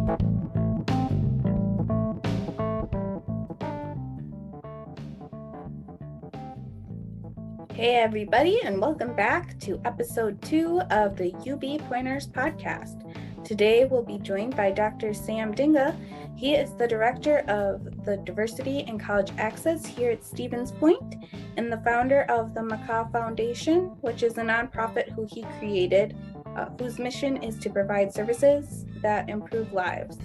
Hey everybody, and welcome back to episode 2 of the UB Pointers podcast. Today we'll be joined by Dr. Sam Dinga. He is the director of the Diversity and College Access here at Stevens Point and the founder of the MaKah Foundation, which is a nonprofit who he created, whose mission is to provide services that improve lives.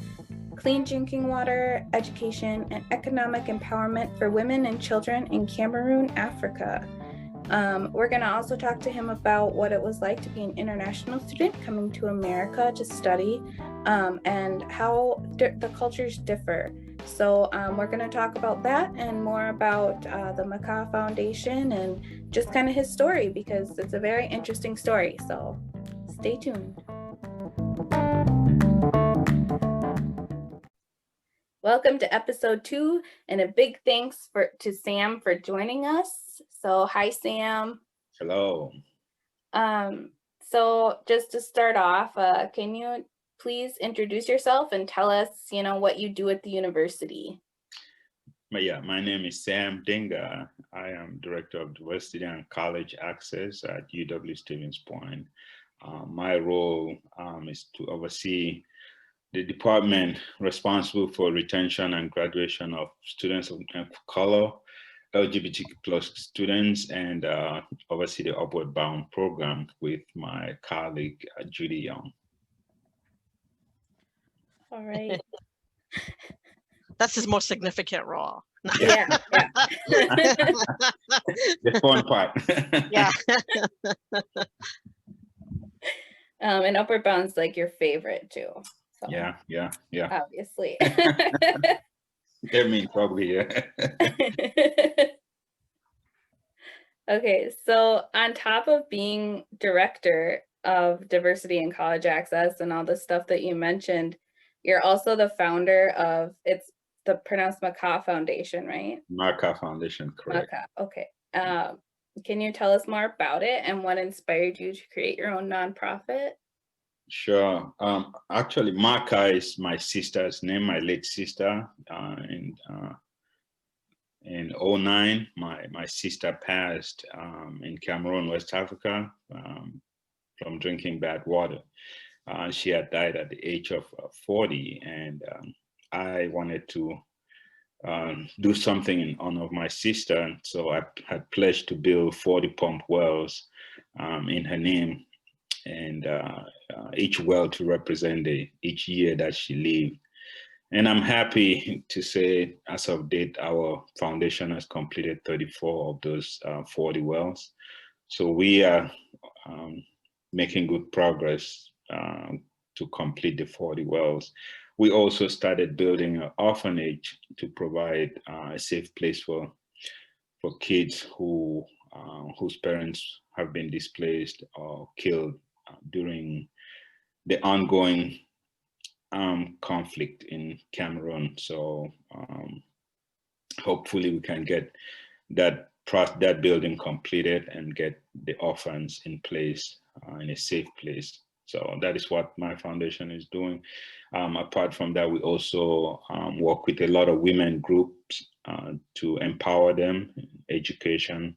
Clean drinking water, education, and economic empowerment for women and children in Cameroon, Africa. We're going to also talk to him about what it was like to be an international student coming to America to study and how the cultures differ. So we're going to talk about that and more about the MaKah Foundation and just kind of his story, because it's a very interesting story. So stay tuned. Welcome to episode 2, and a big thanks to Sam for joining us. So hi, Sam. Hello. So just to start off, can you please introduce yourself and tell us, what you do at the university? My name is Sam Dinga. I am Director of Diversity and College Access at UW Stevens Point. My role is to oversee the department responsible for retention and graduation of students of color, LGBTQ plus students, and oversee the Upward Bound program with my colleague, Judy Young. All right. That's his most significant role. Yeah. The fun part. Yeah. And Upward Bound's like your favorite too. So, Yeah. Obviously. I mean, probably, yeah. Okay, so on top of being director of Diversity and College Access and all the stuff that you mentioned, you're also the founder of, it's the pronounced MaKah Foundation, right? MaKah Foundation, correct. MaKah, okay. Can you tell us more about it and what inspired you to create your own nonprofit? Sure. Actually, MaKah is my sister's name, my late sister. In 2009, my sister passed in Cameroon, West Africa, from drinking bad water. She had died at the age of 40, and I wanted to do something in honor of my sister. So I had pledged to build 40 pump wells in her name, and each well to represent each year that she lived. And I'm happy to say, as of date, our foundation has completed 34 of those 40 wells. So we are making good progress to complete the 40 wells. We also started building an orphanage to provide a safe place for kids whose parents have been displaced or killed during the ongoing conflict in Cameroon. So hopefully we can get that building completed and get the orphans in place, in a safe place. So that is what my foundation is doing. Apart from that, we also work with a lot of women groups to empower them in education,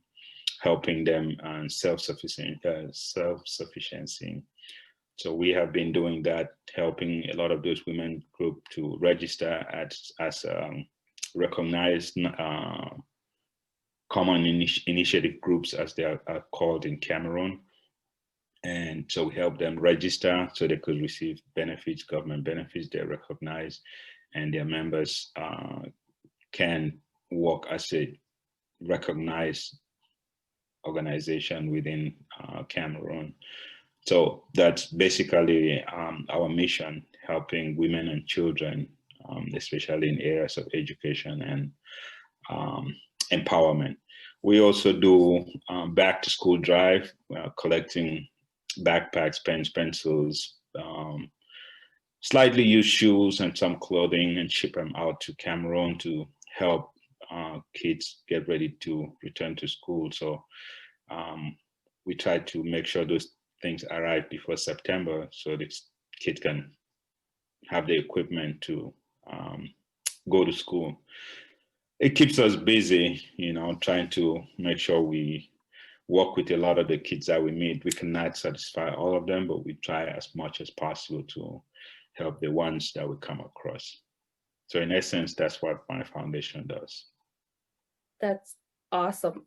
helping them self-sufficiency. So we have been doing that, helping a lot of those women group to register as recognized common initiative groups, as they are called in Cameroon. And so we help them register so they could receive benefits, government benefits. They're recognized, and their members can work as a recognized organization within Cameroon. So that's basically our mission, helping women and children, especially in areas of education and empowerment. We also do back to school drive, collecting backpacks, pens, pencils, slightly used shoes and some clothing, and ship them out to Cameroon to help kids get ready to return to school. So we try to make sure those things arrive before September so the kids can have the equipment to go to school. It keeps us busy, trying to make sure we work with a lot of the kids that we meet. We cannot satisfy all of them, but we try as much as possible to help the ones that we come across. So in essence, that's what my foundation does. That's awesome.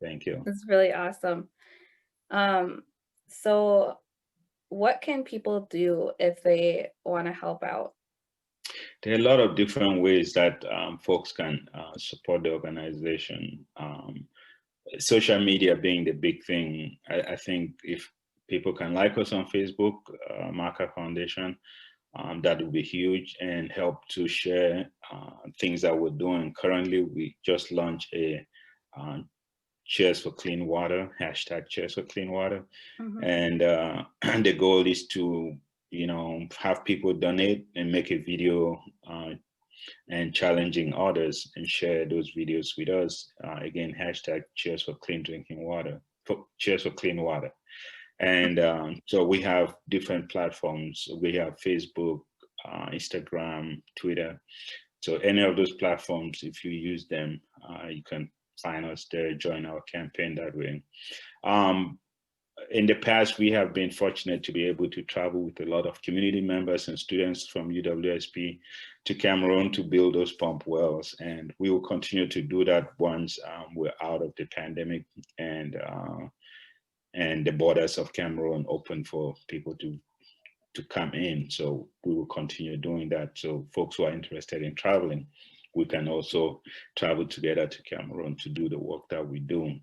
Thank you. That's really awesome. So what can people do if they want to help out? There are a lot of different ways that folks can support the organization. Social media being the big thing. I think if people can like us on Facebook, MaKah Foundation, that would be huge, and help to share things that we're doing. Currently, we just launched a Cheers for Clean Water, hashtag Cheers for Clean Water. And the goal is to, have people donate and make a video and challenging others and share those videos with us. Again, hashtag Cheers for Clean Drinking Water, Cheers for Clean Water. And so we have different platforms. We have Facebook, Instagram, Twitter. So any of those platforms, if you use them, you can find us there, join our campaign that way. In the past, we have been fortunate to be able to travel with a lot of community members and students from UWSP to Cameroon to build those pump wells. And we will continue to do that once we're out of the pandemic and the borders of Cameroon open for people to come in. So we will continue doing that. So folks who are interested in traveling, we can also travel together to Cameroon to do the work that we do.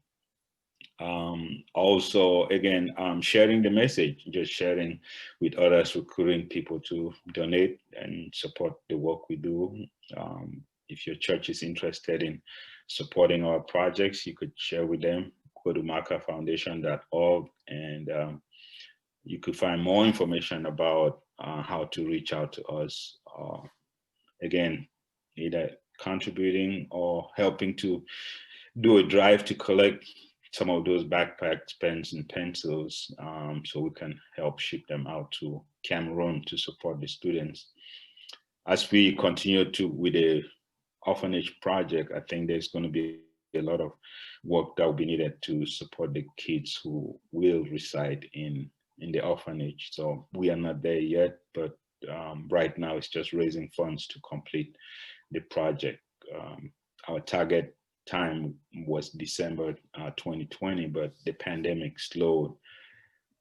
Also, again, sharing the message, just sharing with others, recruiting people to donate and support the work we do. If your church is interested in supporting our projects, you could share with them. Go to makahfoundation.org and you could find more information about how to reach out to us. Again, either contributing or helping to do a drive to collect some of those backpacks, pens, and pencils, so we can help ship them out to Cameroon to support the students. As we continue with the orphanage project, I think there's going to be a lot of work that will be needed to support the kids who will reside in the orphanage. So we are not there yet, but right now it's just raising funds to complete the project. Our target time was December 2020, but the pandemic slowed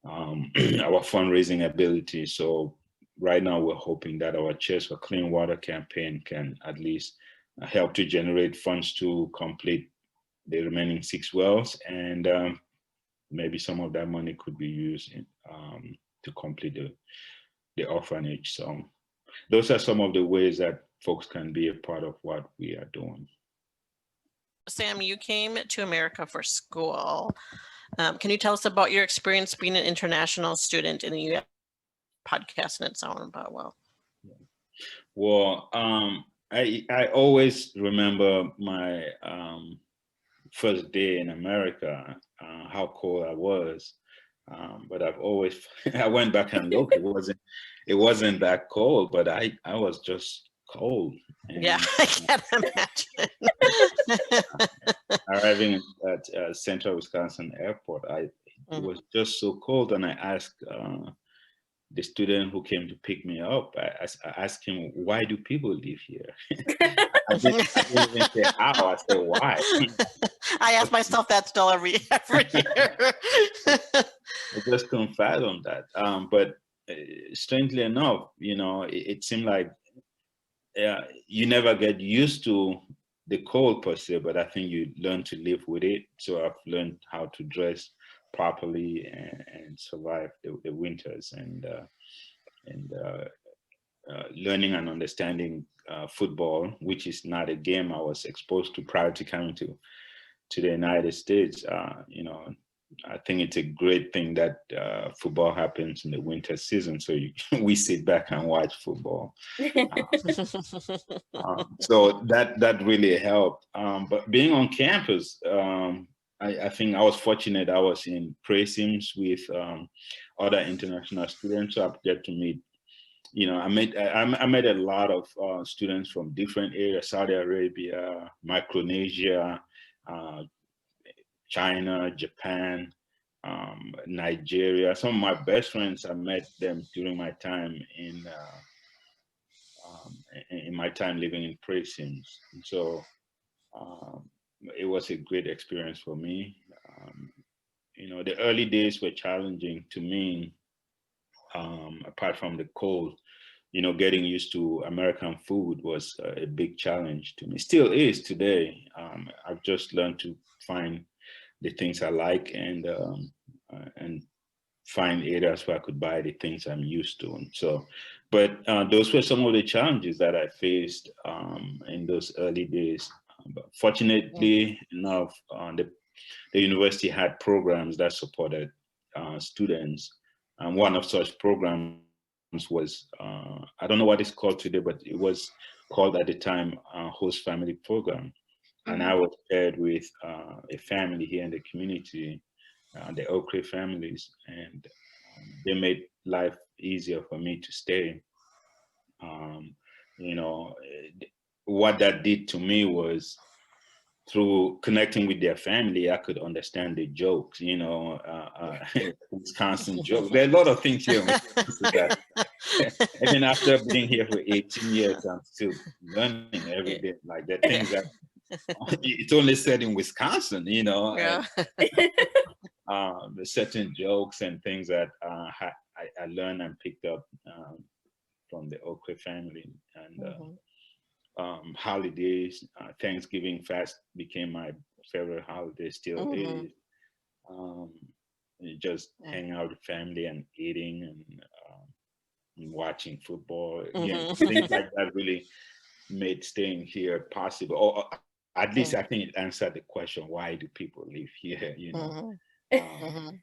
our fundraising ability. So right now we're hoping that our Cheers for Clean Water campaign can at least help to generate funds to complete the remaining 6 wells, and maybe some of that money could be used to complete the orphanage. So those are some of the ways that folks can be a part of what we are doing. Sam, you came to America for school. Can you tell us about your experience being an international student in the U.S. podcast and so on about well? Well, I always remember my first day in America, how cold I was. But I've always I went back and looked. It wasn't that cold, but I was just cold. And, yeah, I can't imagine. Arriving at Central Wisconsin Airport, it was just so cold, and I asked the student who came to pick me up. I asked him, "Why do people live here?" I didn't even say how. I said, "Why?" I ask myself that still every year. I just couldn't fathom that. But strangely enough, it seemed like you never get used to the cold per se, but I think you learn to live with it. So I've learned how to dress properly and survive the winters, and learning and understanding football, which is not a game I was exposed to prior to coming to the United States. I think it's a great thing that football happens in the winter season, so we sit back and watch football. So that really helped. But being on campus, I think I was fortunate. I was in praise teams with other international students, so I get to meet I met a lot of students from different areas: Saudi Arabia, Micronesia, uh, China, Japan, Nigeria. Some of my best friends, I met them during my time in my time living in prisons. And so it was a great experience for me. The early days were challenging to me. Apart from the cold, getting used to American food was a big challenge to me. Still is today. I've just learned to find the things I like and find areas where I could buy the things I'm used to. And so, but those were some of the challenges that I faced in those early days. But fortunately enough, the university had programs that supported students. And one of such programs was, I don't know what it's called today, but it was called at the time Host Family Program. And I was paired with a family here in the community, the Okre families, and they made life easier for me to stay. Um, you know, what that did to me was through connecting with their family, I could understand the jokes, Wisconsin jokes. There are a lot of things here in Wisconsin that even after being here for 18 years, I'm still learning every day. Like the things that it's only said in Wisconsin, Yeah. the certain jokes and things that I learned and picked up from the Okre family. And holidays, Thanksgiving fast became my favorite holiday, still is. Just hanging out with family and eating and watching football. Again, things like that really made staying here possible. Or at least I think it answered the question, why do people live here? And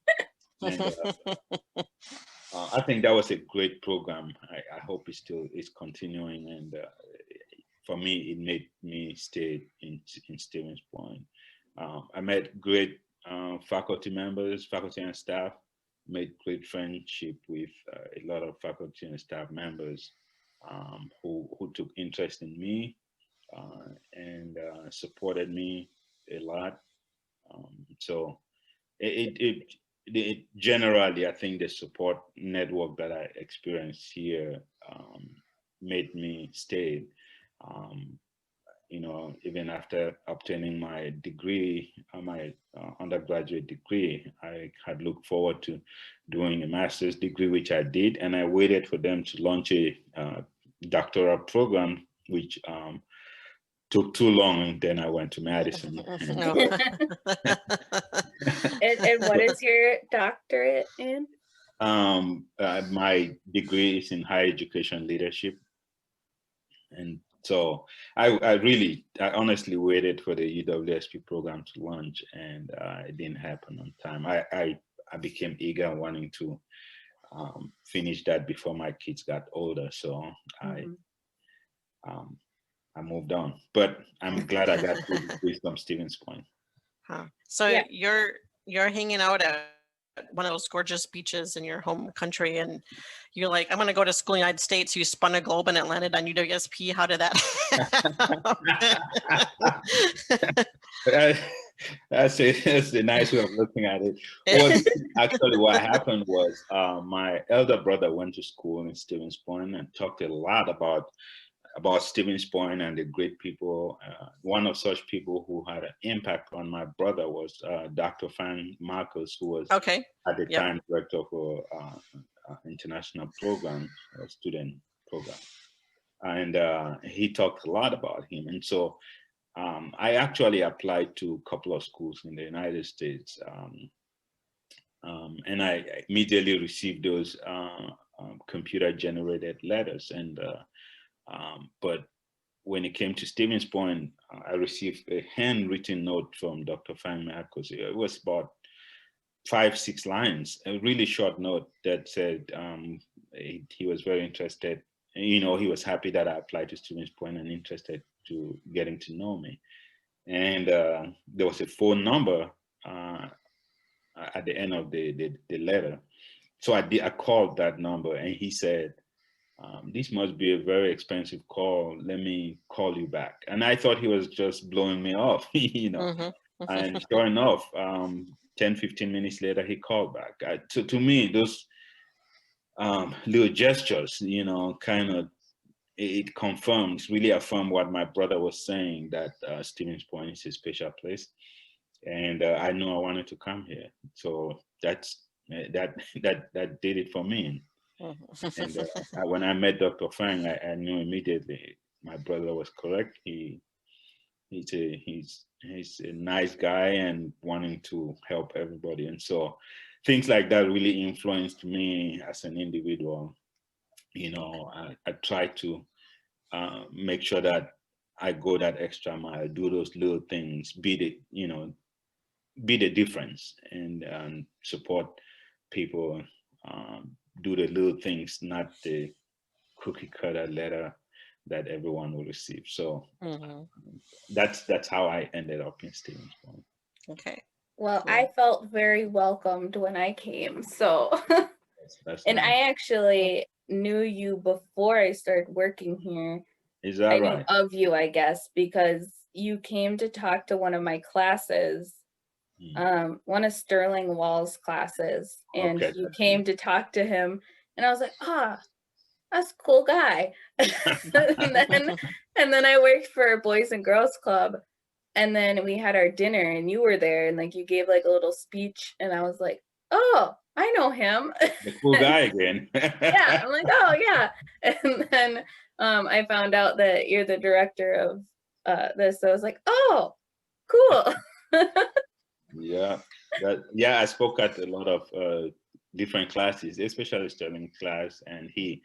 I think that was a great program. I hope it still is continuing. And for me, it made me stay in Stevens Point. I met great faculty members, faculty and staff, made great friendship with a lot of faculty and staff members who took interest in me and supported me a lot. So generally, I think the support network that I experienced here made me stay. Um, Even after obtaining my degree, my undergraduate degree, I had looked forward to doing a master's degree, which I did, and I waited for them to launch a doctoral program, which took too long, and then I went to Madison. And what is your doctorate in? My degree is in higher education leadership, and so I honestly waited for the UWSP program to launch, and it didn't happen on time. I became eager wanting to finish that before my kids got older, so I moved on. But I'm glad I got to degree from Stevens Point. So you're hanging out at one of those gorgeous beaches in your home country, and you're like, I'm going to go to school in the United States. You spun a globe and it landed on UWSP. How did that That's a nice way of looking at it. Actually, what happened was my elder brother went to school in Stevens Point and talked a lot about Stevens Point and the great people. One of such people who had an impact on my brother was Dr. Founder of MaKah, who was at the time director for international program, student program. And he talked a lot about him. And so I actually applied to a couple of schools in the United States. And I immediately received those computer generated letters. And but when it came to Stevens Point, I received a handwritten note from Dr. Founder of MaKah. It was about 5-6 lines, a really short note that said he was very interested. He was happy that I applied to Stevens Point and interested to getting to know me. And there was a phone number at the end of the letter. So I called that number, and he said, This must be a very expensive call. Let me call you back. And I thought he was just blowing me off, Mhm. And sure enough, 10, 15 minutes later, he called back. To me, those little gestures, kind of, it confirms, really affirmed what my brother was saying, that Stevens Point is a special place. And I knew I wanted to come here. So that did it for me. And when I met Dr. Fang, I knew immediately my brother was correct. He's a nice guy and wanting to help everybody. And so things like that really influenced me as an individual. I try to make sure that I go that extra mile, do those little things, be the difference, and support people, do the little things, not the cookie cutter letter that everyone will receive. So Mhm. that's how I ended up in Stevens Point. Okay. Well, Cool. I felt very welcomed when I came. So, That's and nice. I actually knew you before I started working here. Is that I knew right? of you, I guess, because you came to talk to one of my classes, one of Sterling Wall's classes, and Okay. you came to talk to him, and I was like, that's a cool guy. and then I worked for a Boys and Girls Club, and then we had our dinner, and you were there, and like you gave like a little speech, and I was like, oh, I know him. The cool guy again. Yeah, I'm like, oh yeah. And then I found out that you're the director of this. So I was like, oh, cool. Yeah, I spoke at a lot of different classes, especially Sterling class, and he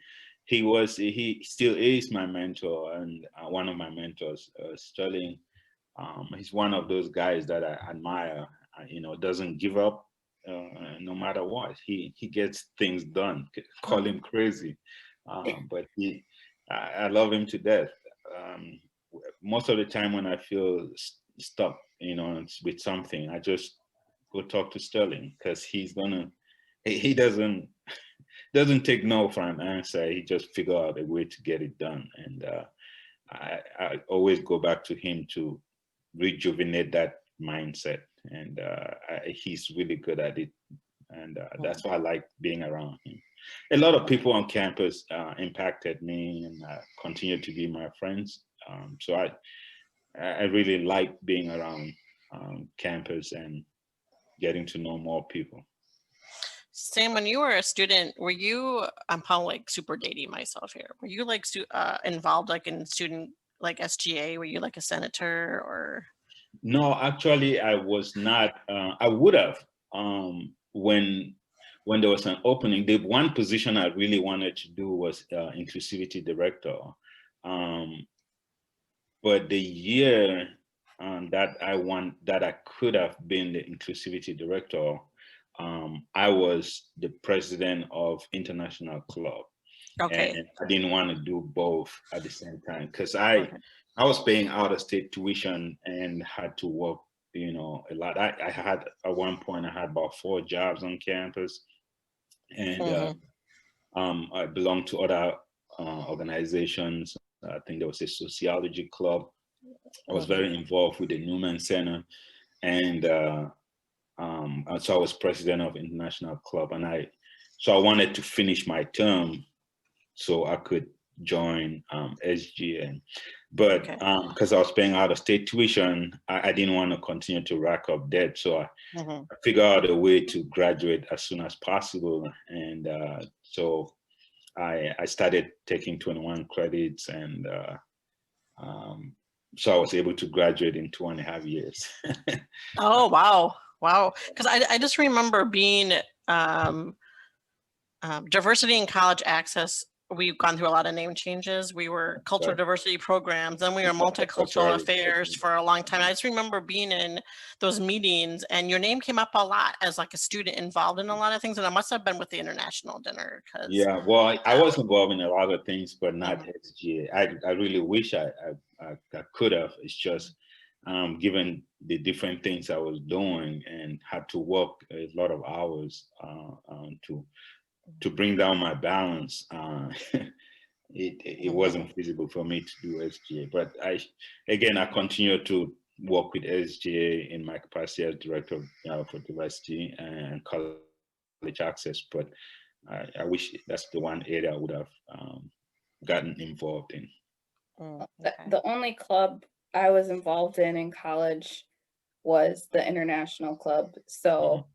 still is my mentor, and one of my mentors, Sterling. He's one of those guys that I admire. Doesn't give up no matter what. He gets things done. Call him crazy, but I love him to death. Um, Most of the time when I feel stuck, with something, I just go talk to Sterling, because he doesn't take no for an answer. He just figure out a way to get it done, and I always go back to him to rejuvenate that mindset, and he's really good at it, and that's why I like being around him. A lot of people on campus impacted me and continue to be my friends. So I really like being around campus and getting to know more people. Sam, when you were a student, were you, I'm probably like super dating myself here. Were you like involved like in student like SGA? Were you like a senator or? No, actually, I was not. I would have, when there was an opening. The one position I really wanted to do was inclusivity director. Um, but the year that I could have been the inclusivity director, I was the president of International Club, Okay. and I didn't want to do both at the same time, because Okay. I was paying out of state tuition and had to work, a lot. I had, at one point, I had about 4 jobs on campus, and I belonged to other organizations. I think there was a sociology club. I was very involved with the Newman Center, and so I was president of International Club, and so I wanted to finish my term so I could join SGA. But because I was paying out of state tuition, I didn't want to continue to rack up debt. So I figured out a way to graduate as soon as possible. And so I started taking 21 credits, and so I was able to graduate in 2.5 years. Oh, wow. Wow. Because I just remember being diversity in college access. We've gone through a lot of name changes. We were cultural diversity programs, then we were multicultural affairs for a long time. I just remember being in those meetings, and your name came up a lot as like a student involved in a lot of things. And I must have been with the international dinner. Yeah, well, I was involved in a lot of things, but not SGA. I really wish I could have. It's just given the different things I was doing and had to work a lot of hours to bring down my balance. it wasn't feasible for me to do SGA. But I continue to work with SGA in my capacity as director for diversity and college access. But I wish that's the one area I would have gotten involved in. The only club I was involved in college was the international club. So,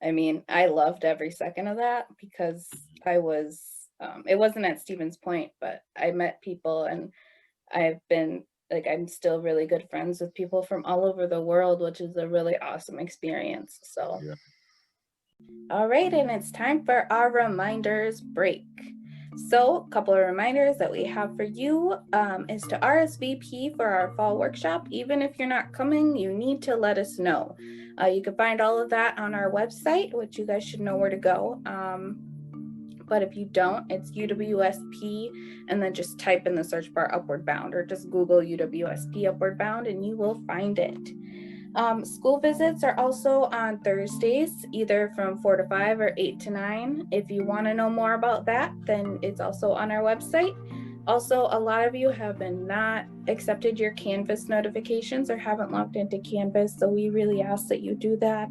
I mean, I loved every second of that because I was, it wasn't at Stevens Point, but I met people, and I've been I'm still really good friends with people from all over the world, which is a really awesome experience. So, yeah. All right, and it's time for our reminders break. So a couple of reminders that we have for you is to RSVP for our fall workshop. Even if you're not coming, you need to let us know. You can find all of that on our website, which you guys should know where to go. But if you don't, it's UWSP, and then just type in the search bar Upward Bound, or just Google UWSP Upward Bound and you will find it. School visits are also on Thursdays, either from 4 to 5 or 8 to 9. If you want to know more about that, then it's also on our website. Also, a lot of you have not accepted your Canvas notifications or haven't logged into Canvas, so we really ask that you do that.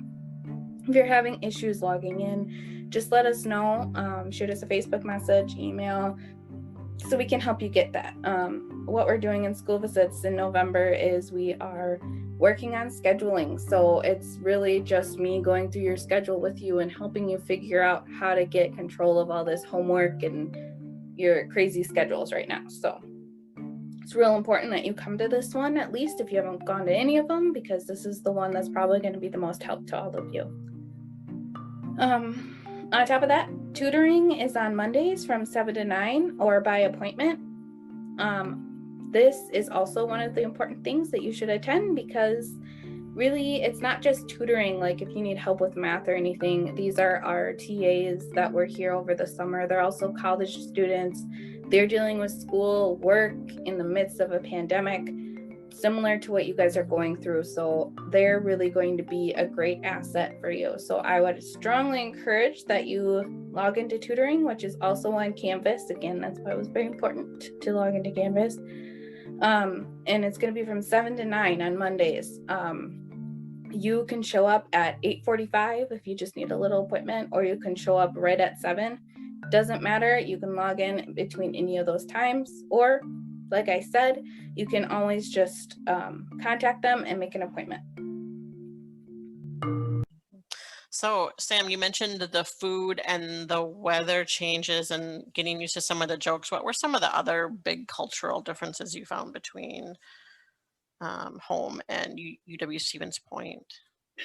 If you're having issues logging in, just let us know. Shoot us a Facebook message, email, so we can help you get that. What we're doing in school visits in November is we are working on scheduling. So it's really just me going through your schedule with you and helping you figure out how to get control of all this homework and your crazy schedules right now. So it's real important that you come to this one, at least if you haven't gone to any of them, because this is the one that's probably going to be the most help to all of you. On top of that, tutoring is on Mondays from 7 to 9 or by appointment. This is also one of the important things that you should attend, because really it's not just tutoring. Like if you need help with math or anything, these are our TAs that were here over the summer. They're also college students. They're dealing with school, work in the midst of a pandemic, similar to what you guys are going through. So they're really going to be a great asset for you. So I would strongly encourage that you log into tutoring, which is also on Canvas. Again, that's why it was very important to log into Canvas. And it's going to be from 7 to 9 on Mondays. You can show up at 8:45 if you just need a little appointment, or you can show up right at 7. Doesn't matter. You can log in between any of those times, or like I said, you can always just contact them and make an appointment. So, Sam, you mentioned the food and the weather changes and getting used to some of the jokes. What were some of the other big cultural differences you found between home and UW Stevens Point?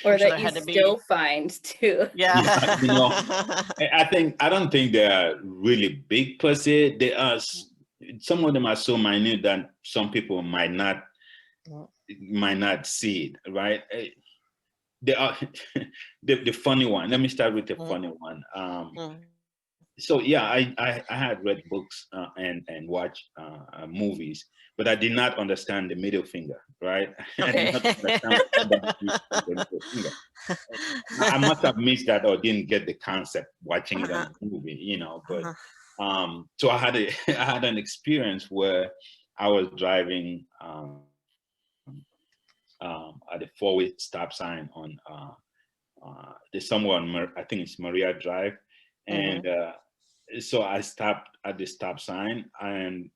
Or that you still find too. Yeah. I don't think they are really big per se. They are. Some of them are so minute that some people might not see it, right? They are the funny one. Let me start with the funny one. So yeah, I had read books and watched movies, but I did not understand the middle finger, right? Okay. I did not understand the middle finger. I must have missed that or didn't get the concept watching it on the movie, But so I had an experience where I was driving at the 4-way stop sign on there's somewhere on I think it's Maria Drive, and so I stopped at the stop sign, and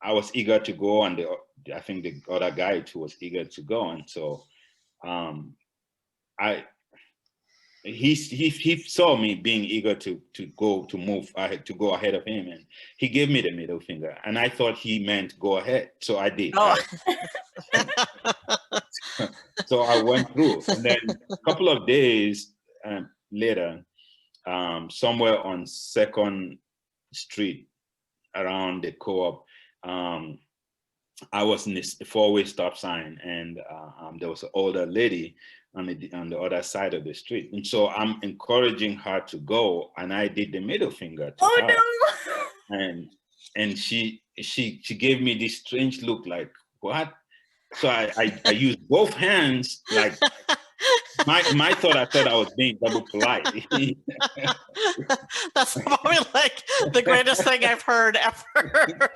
I was eager to go, and I think the other guy too was eager to go, and so he saw me being eager to go ahead of him, and he gave me the middle finger, and I thought he meant go ahead, so I did. Oh. So I went through, and then a couple of days later, somewhere on 2nd Street around the co-op, I was in this 4-way stop sign, and there was an older lady on the other side of the street, and so I'm encouraging her to go, and I did the middle finger to her. No. And she gave me this strange look, like, what? So I used both hands, like My thought, I thought I was being double polite. That's probably like the greatest thing I've heard ever.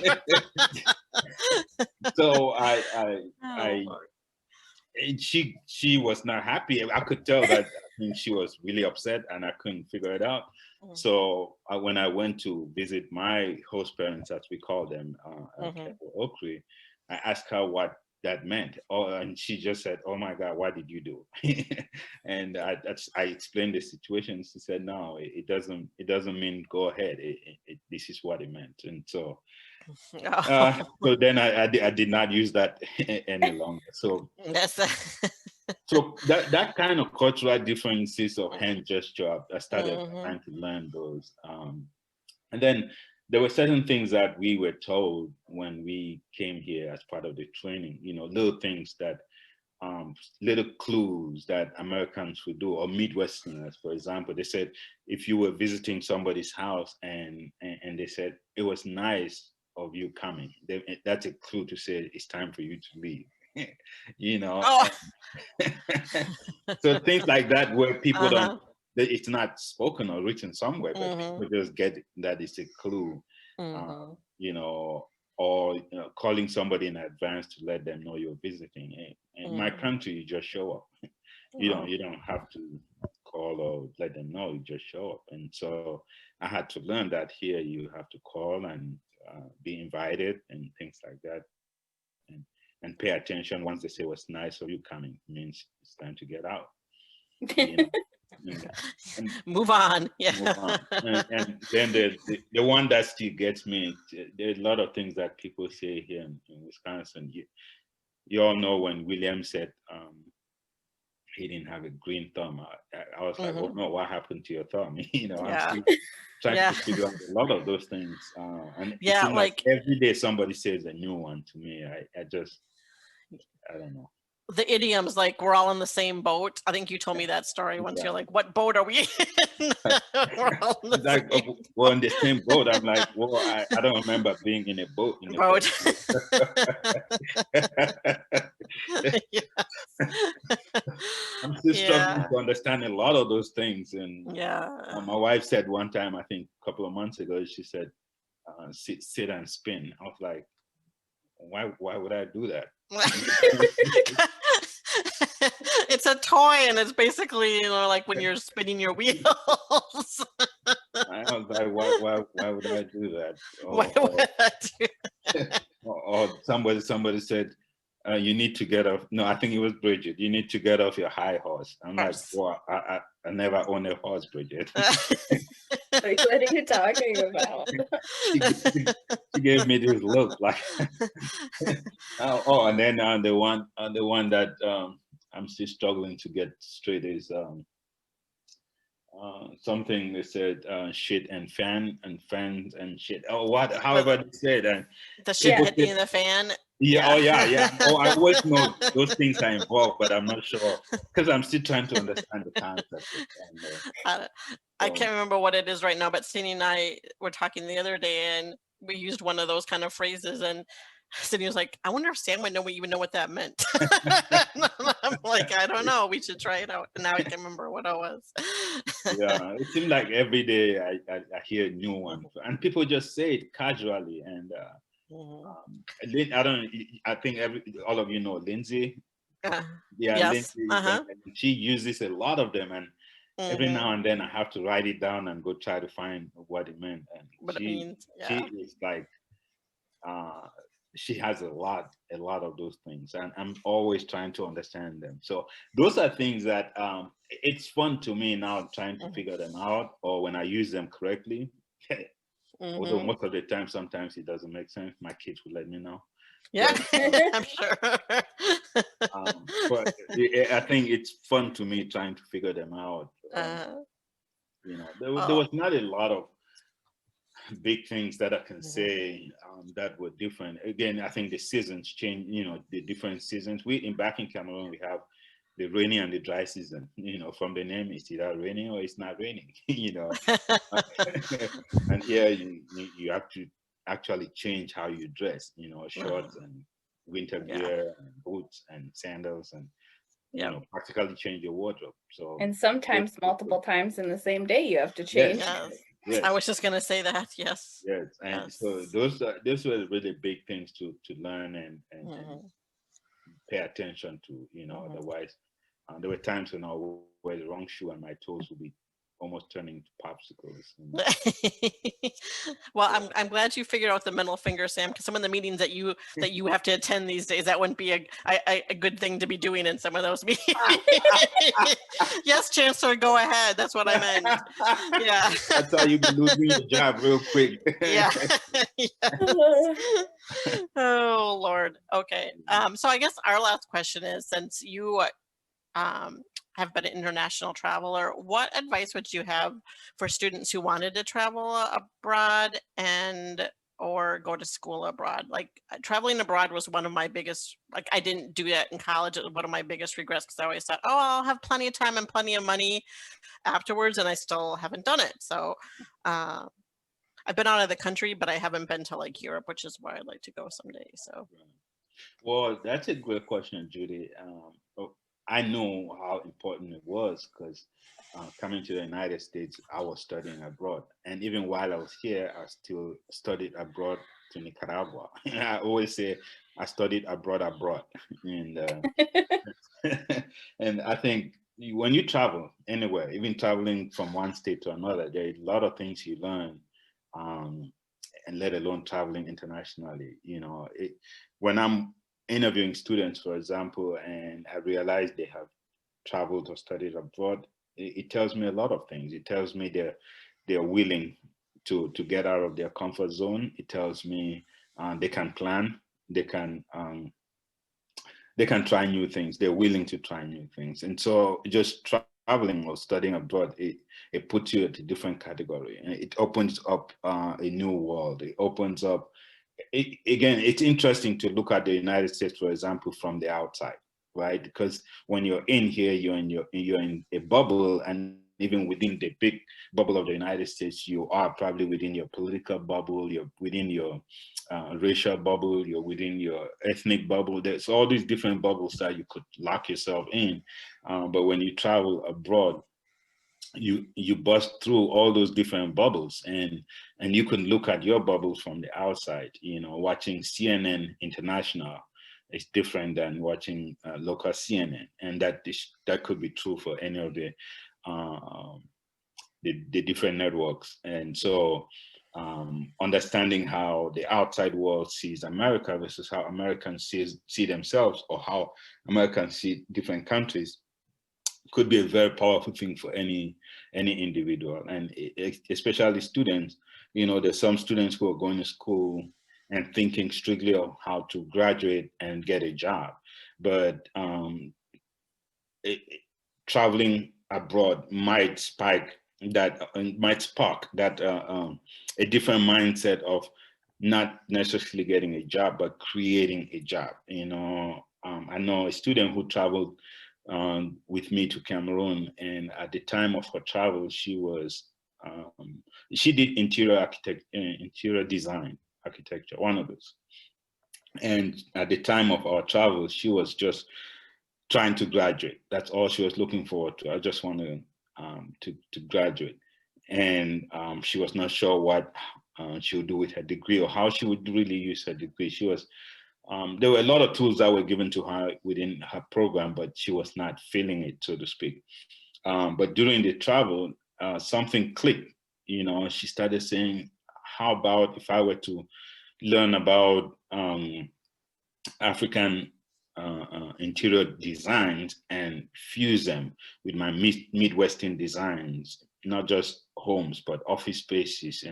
So Oh, she was not happy. I could tell that. I think she was really upset, and I couldn't figure it out. So when I went to visit my host parents, as we call them, at Oaktree, I asked her what that meant. Oh, and she just said, "Oh my God, what did you do?" And I explained the situation. She said, "No, it doesn't. It doesn't mean go ahead. This is what it meant." And so, so then I did not use that any longer. So so that kind of cultural differences of hand gesture, I started trying to learn those. And then there were certain things that we were told when we came here as part of the training, little things that, little clues that Americans would do, or Midwesterners, for example. They said, if you were visiting somebody's house and they said, it was nice of you coming, that's a clue to say it's time for you to leave. So things like that, where people don't, it's not spoken or written somewhere, but people just get that it's a clue, or calling somebody in advance to let them know you're visiting. In my country, you just show up. You don't have to call or let them know, you just show up. And so I had to learn that here you have to call and be invited and things like that. And pay attention. Once they say what's nice of you coming, it means it's time to get out. And move on. Yeah. Move on. And then the one that still gets me, there's a lot of things that people say here in Wisconsin. You all know when William said he didn't have a green thumb. I was like, oh no, what happened to your thumb? I'm still trying to figure out a lot of those things. And it seems like every day somebody says a new one to me. I don't know. The idioms, like we're all in the same boat. I think you told me that story once. You're like, what boat are we in? We're all in the same we're in the same boat. I'm like, well, I don't remember being in a boat. I'm still struggling to understand a lot of those things. And my wife said one time, I think a couple of months ago, she said, sit and spin. I was like, why would I do that? It's a toy, and it's basically like when you're spinning your wheels. I was like, why would I do that? Why would I do that? Or somebody said, you need to get off. No, I think it was Bridget. You need to get off your high horse. I'm like, well, I never owned a horse, Bridget. Like, what are you talking about? She gave me this look like. And then the one that I'm still struggling to get straight is something they said shit and fan and fans and shit. However they said, and the shit hitting the fan. Yeah. I always know those things are involved, but I'm not sure because I'm still trying to understand the concept. I can't remember what it is right now, but Cindy and I were talking the other day, and we used one of those kind of phrases, and Cindy was like, I wonder if Sam would even know what that meant. I'm like, I don't know. We should try it out. And now I can remember what it was. Yeah, it seems like every day I hear a new one, and people just say it casually. And I think all of you know Lindsay. Yes. Lindsay, she uses a lot of them, and every now and then I have to write it down and go try to find what it meant. And what it means. She is like, she has a lot of those things, and I'm always trying to understand them. So those are things that it's fun to me now trying to figure them out, or when I use them correctly. Although most of the time, sometimes it doesn't make sense. My kids will let me know. Yeah, I'm sure. But I think it's fun to me trying to figure them out. There was not a lot of big things that I can say that were different. Again, I think the seasons change. The different seasons. Back in Cameroon, we have the rainy and the dry season. From the name, it's either raining or it's not raining. And here you have to actually change how you dress. Shorts and winter gear and boots and sandals, and practically change your wardrobe. So and sometimes multiple times in the same day you have to change. Yes. Yes. I was just gonna say that. Yes. Yes, and so those were really big things to learn and pay attention to. Otherwise, there were times when I would wear the wrong shoe and my toes would be almost turning to popsicles. Well, I'm glad you figured out the middle finger, Sam, because some of the meetings that you have to attend these days, that wouldn't be a good thing to be doing in some of those meetings. Yes, Chancellor, go ahead. That's what I meant. Yeah. That's how you be losing your job real quick. Yeah. Oh Lord. Okay. So I guess our last question is, since you have been an international traveler, what advice would you have for students who wanted to travel abroad or go to school abroad? Like traveling abroad was one of my biggest, like I didn't do that in college. It was one of my biggest regrets because I always thought, oh, I'll have plenty of time and plenty of money afterwards, and I still haven't done it. So I've been out of the country, but I haven't been to like Europe, which is where I'd like to go someday. So. Well, that's a great question, Judy. I know how important it was because coming to the United States, I was studying abroad. And even while I was here, I still studied abroad to Nicaragua. I always say I studied abroad. And, and I think when you travel anywhere, even traveling from one state to another, there are a lot of things you learn, and let alone traveling internationally. When I'm interviewing students, for example, and I realize they have traveled or studied abroad, it tells me a lot of things. It tells me they're willing to get out of their comfort zone. It tells me they can plan, they can try new things. They're willing to try new things. And so just traveling or studying abroad, it puts you at a different category, and it opens up a new world. It opens up. Again, it's interesting to look at the United States, for example, from the outside, right? Because when you're in here, you're in a bubble, and even within the big bubble of the United States, you are probably within your political bubble, you're within your racial bubble, you're within your ethnic bubble. There's all these different bubbles that you could lock yourself in. But when you travel abroad, you bust through all those different bubbles, and you can look at your bubbles from the outside. Watching CNN International is different than watching local CNN, and that could be true for any of the different networks. And so understanding how the outside world sees America versus how Americans see themselves, or how Americans see different countries, could be a very powerful thing for any individual, and especially students. There's some students who are going to school and thinking strictly of how to graduate and get a job, but traveling abroad might spark that a different mindset of not necessarily getting a job, but creating a job. I know a student who traveled with me to Cameroon, and at the time of her travel, she did interior design architecture, one of those. And at the time of our travel, she was just trying to graduate. That's all she was looking forward to. I just wanted to graduate, and she was not sure what she would do with her degree, or how she would really use her degree. There were a lot of tools that were given to her within her program, but she was not feeling it, so to speak. But during the travel, something clicked. She started saying, how about if I were to learn about African interior designs and fuse them with my Midwestern designs, not just homes, but office spaces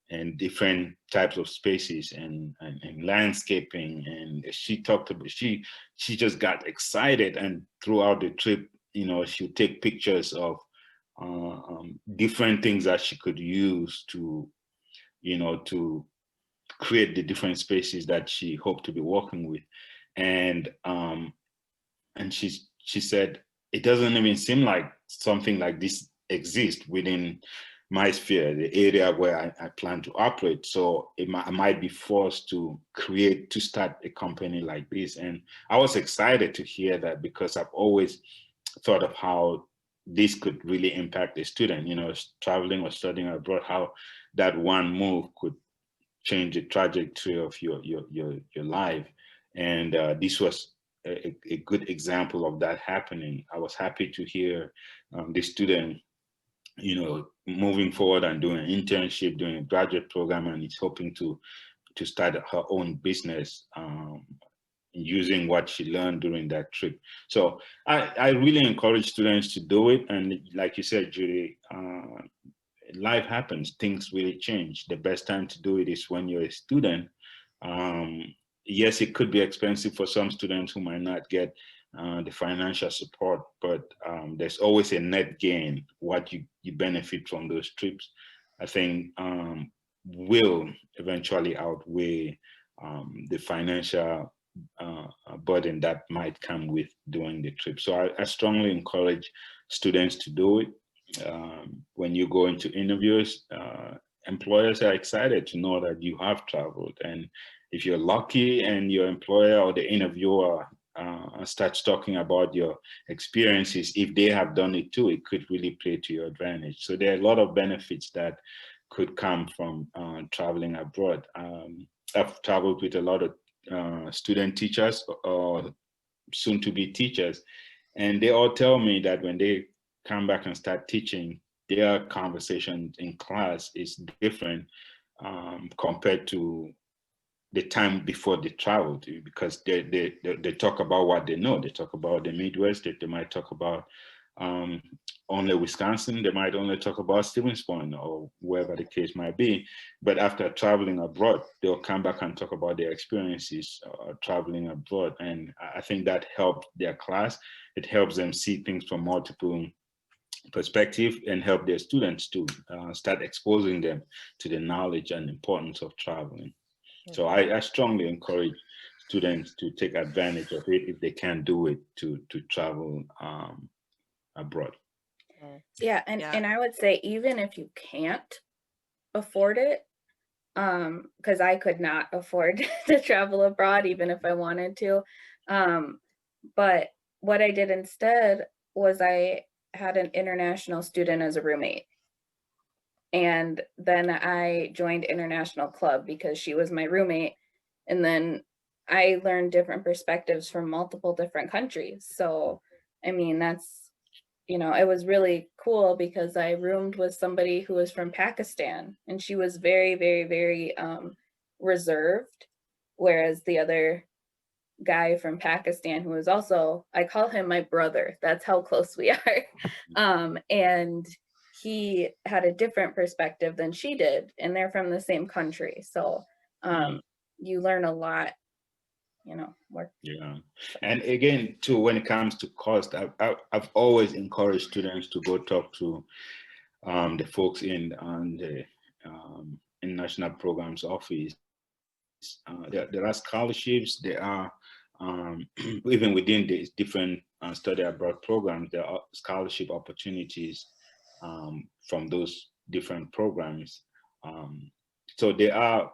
and different types of spaces and landscaping. And she talked about, she just got excited, and throughout the trip, she would take pictures of different things that she could use to create the different spaces that she hoped to be working with. And she said, it doesn't even seem like something like this exists within my sphere, the area where I plan to operate. So I might be forced to start a company like this. And I was excited to hear that, because I've always thought of how this could really impact the student, traveling or studying abroad, how that one move could change the trajectory of your life. And this was a good example of that happening. I was happy to hear the student, moving forward and doing an internship, doing a graduate program, and is hoping to start her own business using what she learned during that trip. So I really encourage students to do it. And like you said, Judy, life happens, things really change. The best time to do it is when you're a student. Yes, it could be expensive for some students who might not get the financial support, but there's always a net gain. What you benefit from those trips, I think, will eventually outweigh the financial burden that might come with doing the trip. So I strongly encourage students to do it. When you go into interviews, employers are excited to know that you have traveled. And if you're lucky and your employer or the interviewer starts talking about your experiences, if they have done it too, it could really play to your advantage. So there are a lot of benefits that could come from traveling abroad. I've traveled with a lot of student teachers or soon to be teachers, and they all tell me that when they come back and start teaching, their conversation in class is different compared to the time before they traveled, because they talk about what they know. They talk about the Midwest. They might talk about only Wisconsin. They might only talk about Stevens Point or wherever the case might be. But after traveling abroad, they'll come back and talk about their experiences traveling abroad. And I think that helped their class. It helps them see things from multiple perspective and help their students to start exposing them to the knowledge and importance of traveling. So I strongly encourage students to take advantage of it if they can do it, to travel abroad. Yeah, and I would say, even if you can't afford it, because I could not afford to travel abroad even if I wanted to. But what I did instead was I had an international student as a roommate. And then I joined International Club because she was my roommate. And then I learned different perspectives from multiple different countries. So, I mean, that's, it was really cool because I roomed with somebody who was from Pakistan, and she was very, very, very reserved. Whereas the other guy from Pakistan, who was also, I call him my brother, that's how close we are. And he had a different perspective than she did, and they're from the same country. So you learn a lot, more. Yeah. And again, too, when it comes to cost, I've always encouraged students to go talk to the folks in the International Programs Office. There are scholarships. There are even within the different study abroad programs, there are scholarship opportunities from those different programs. So they are,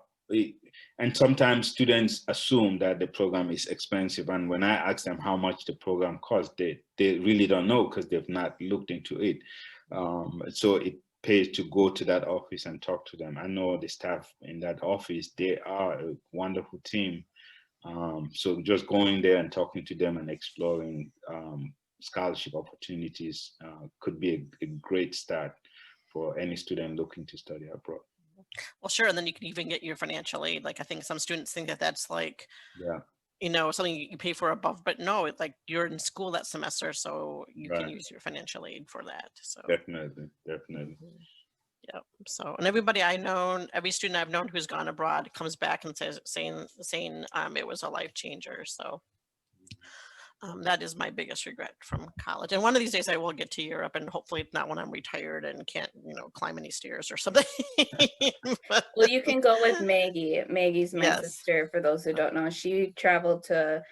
and sometimes students assume that the program is expensive. And when I ask them how much the program costs, they really don't know because they've not looked into it. So it pays to go to that office and talk to them. I know the staff in that office, they are a wonderful team. So just going there and talking to them and exploring scholarship opportunities could be a great start for any student looking to study abroad. Well, sure. And then you can even get your financial aid. Like, I think some students think that that's like, something you pay for above, but no, it's like you're in school that semester, so you can use your financial aid for that. So definitely. Yeah. So, and every student I've known who's gone abroad comes back and saying it was a life changer. So that is my biggest regret from college. And one of these days I will get to Europe, and hopefully not when I'm retired and can't, climb any stairs or something. Well, you can go with Maggie. Maggie's my sister, for those who don't know. She traveled to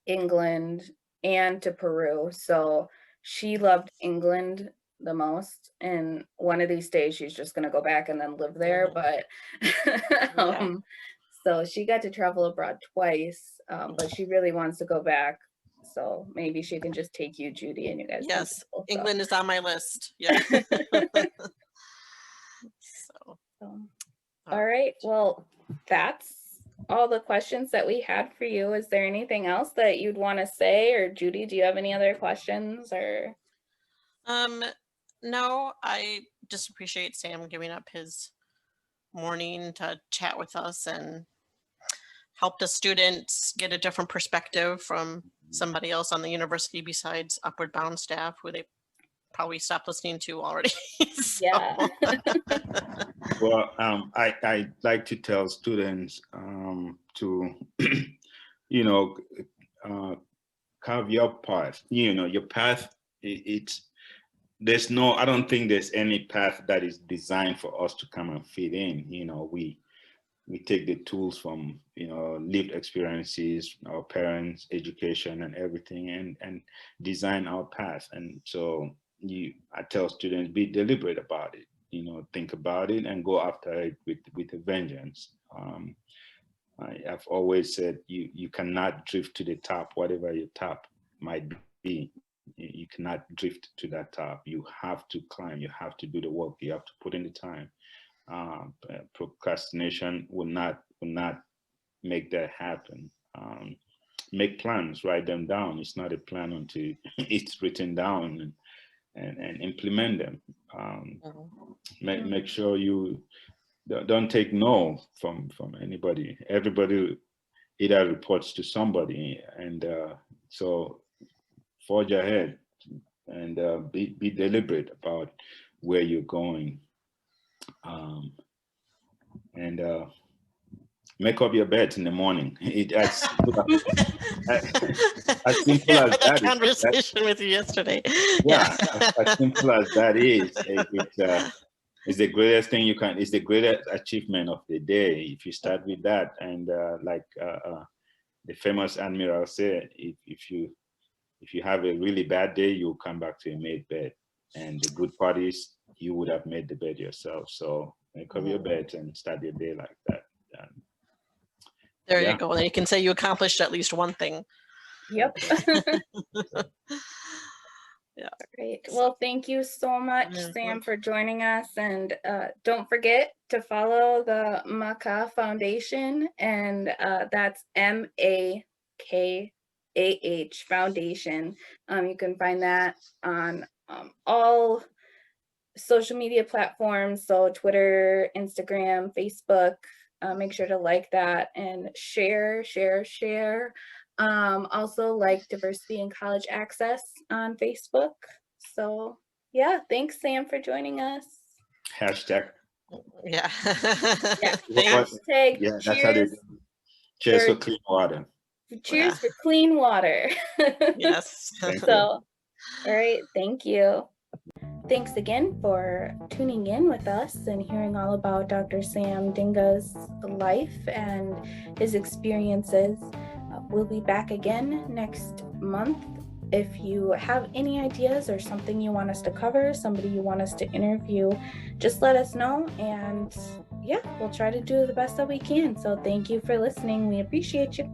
England and to Peru. So she loved England the most. And one of these days she's just going to go back and then live there. But so she got to travel abroad twice, but she really wants to go back. So maybe she can just take you, Judy, and you guys. Yes, can go, England is on my list. Yeah. All right. Well, that's all the questions that we had for you. Is there anything else that you'd want to say, or Judy, do you have any other questions? Or no, I just appreciate Sam giving up his morning to chat with us and help the students get a different perspective from somebody else on the university besides Upward Bound staff, who they probably stopped listening to already. Yeah. Well, I like to tell students to, carve your path. Your path. I don't think there's any path that is designed for us to come and fit in. We take the tools from lived experiences, our parents, education, and everything, and design our path. And so I tell students, be deliberate about it. Think about it and go after it with a vengeance. I've always said you cannot drift to the top, whatever your top might be. You cannot drift to that top. You have to climb. You have to do the work. You have to put in the time. Procrastination will not make that happen. Make plans, write them down. It's not a plan until it's written down, and implement them. Make sure you don't take no from anybody. Everybody either reports to somebody, and so forge ahead and be deliberate about where you're going, and make up your bed in the morning. As simple as that conversation with you yesterday. Yeah, as simple as that is. It's the greatest thing you can. It's the greatest achievement of the day if you start with that. And like the famous admiral said, if you have a really bad day, you'll come back to a made bed. And the good part is you would have made the bed yourself. So make up your bed and start your day like that. There you go. And you can say you accomplished at least one thing. Yep. Yeah. Great. Well, thank you so much, Sam, for joining us. And don't forget to follow the MaKah Foundation, and that's MaKah Foundation. You can find that on all social media platforms, so Twitter, Instagram, Facebook. Make sure to like that and share. Also like Diversity in College Access on Facebook. So yeah, thanks, Sam, for joining us. Hashtag. Yeah. Hashtag yeah, that's how they do. Cheers for clean water. Cheers for clean water. Yes. So, all right, thank you. Thanks again for tuning in with us and hearing all about Dr. Sam Dinga's life and his experiences. We'll be back again next month. If you have any ideas or something you want us to cover, somebody you want us to interview, just let us know. And yeah, we'll try to do the best that we can. So thank you for listening. We appreciate you.